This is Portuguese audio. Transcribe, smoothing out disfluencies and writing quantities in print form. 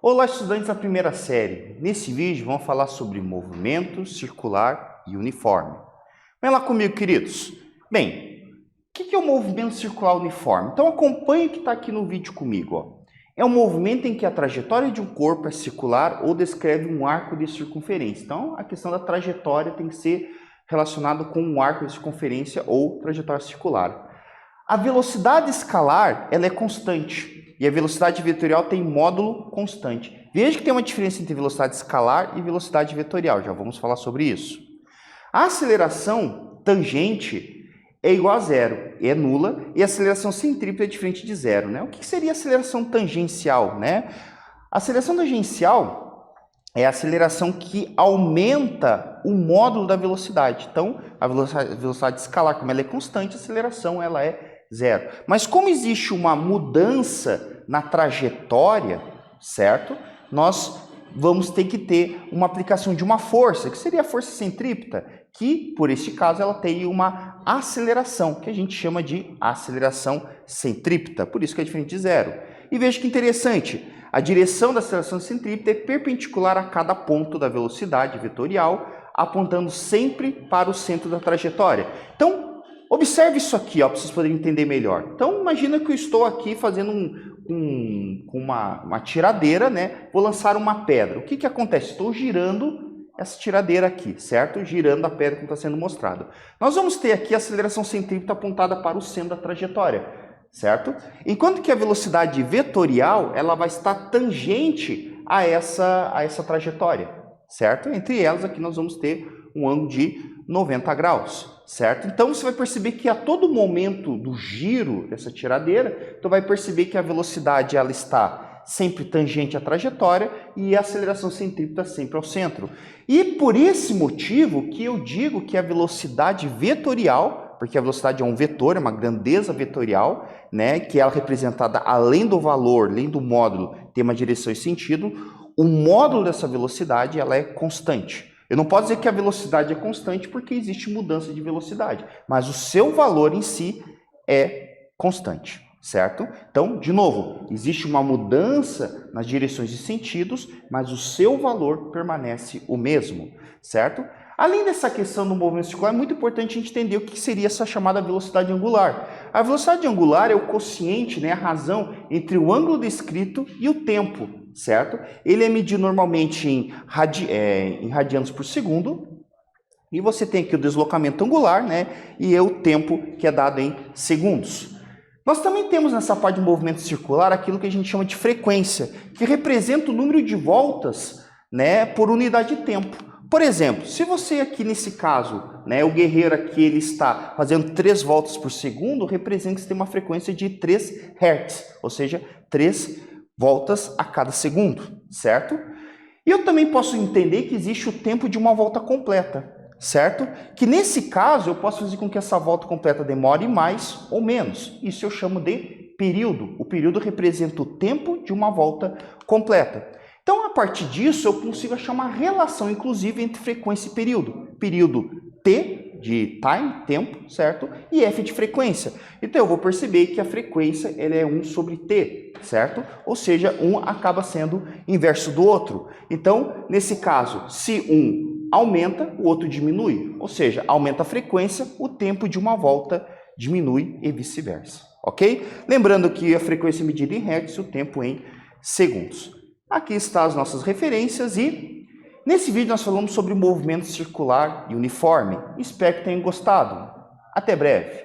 Olá, estudantes da primeira série. Nesse vídeo vamos falar sobre movimento circular e uniforme. Vem lá comigo, queridos. Bem, o que é o movimento circular uniforme? Então acompanhe o que está aqui no vídeo comigo. Ó. É um movimento em que a trajetória de um corpo é circular ou descreve um arco de circunferência. Então a questão da trajetória tem que ser relacionada com um arco de circunferência ou trajetória circular. A velocidade escalar ela é constante. E a velocidade vetorial tem módulo constante. Veja que tem uma diferença entre velocidade escalar e velocidade vetorial. Já vamos falar sobre isso. A aceleração tangente é igual a zero, é nula, e a aceleração centrípeta é diferente de zero. Né? O que seria aceleração tangencial? Né? A aceleração tangencial é a aceleração que aumenta o módulo da velocidade. Então, a velocidade escalar, como ela é constante, a aceleração ela é zero. Mas como existe uma mudança na trajetória, certo? Nós vamos ter que ter uma aplicação de uma força, que seria a força centrípeta, que, por este caso, ela tem uma aceleração, que a gente chama de aceleração centrípeta, por isso que é diferente de zero. E veja que interessante, a direção da aceleração centrípeta é perpendicular a cada ponto da velocidade vetorial, apontando sempre para o centro da trajetória. Então, observe isso aqui, para vocês poderem entender melhor. Então, imagina que eu estou aqui fazendo uma tiradeira, né? Vou lançar uma pedra. O que acontece? Estou girando essa tiradeira aqui, certo? Girando a pedra como está sendo mostrado. Nós vamos ter aqui a aceleração centrípeta apontada para o centro da trajetória, certo? Enquanto que a velocidade vetorial, ela vai estar tangente a essa trajetória, certo? Entre elas aqui nós vamos ter um ângulo de 90 graus. Certo? Então você vai perceber que a todo momento do giro dessa tiradeira, tu vai perceber que a velocidade ela está sempre tangente à trajetória e a aceleração centrípeta sempre ao centro. E por esse motivo que eu digo que a velocidade vetorial, porque a velocidade é um vetor, é uma grandeza vetorial, né, que ela é representada além do valor, além do módulo, tem uma direção e sentido, o módulo dessa velocidade ela é constante. Eu não posso dizer que a velocidade é constante porque existe mudança de velocidade, mas o seu valor em si é constante, certo? Então, de novo, existe uma mudança nas direções e sentidos, mas o seu valor permanece o mesmo, certo? Além dessa questão do movimento circular, é muito importante a gente entender o que seria essa chamada velocidade angular. A velocidade angular é o quociente, né, a razão entre o ângulo descrito e o tempo, certo? Ele é medido normalmente em radianos por segundo, e você tem aqui o deslocamento angular, né, e é o tempo que é dado em segundos. Nós também temos nessa parte do movimento circular aquilo que a gente chama de frequência, que representa o número de voltas, né, por unidade de tempo. Por exemplo, se você aqui nesse caso, né, o guerreiro aqui ele está fazendo 3 voltas por segundo, representa que você tem uma frequência de 3 Hz, ou seja, 3 voltas a cada segundo, certo? E eu também posso entender que existe o tempo de uma volta completa, certo? Que nesse caso eu posso fazer com que essa volta completa demore mais ou menos. Isso eu chamo de período. O período representa o tempo de uma volta completa. Então, a partir disso, eu consigo achar uma relação, inclusive, entre frequência e período. Período T, de time, tempo, certo? E F de frequência. Então, eu vou perceber que a frequência ela é 1 sobre T, certo? Ou seja, um acaba sendo inverso do outro. Então, nesse caso, se um aumenta, o outro diminui. Ou seja, aumenta a frequência, o tempo de uma volta diminui e vice-versa. Ok? Lembrando que a frequência é medida em hertz e o tempo em segundos. Aqui estão as nossas referências e nesse vídeo nós falamos sobre o movimento circular e uniforme. Espero que tenham gostado. Até breve!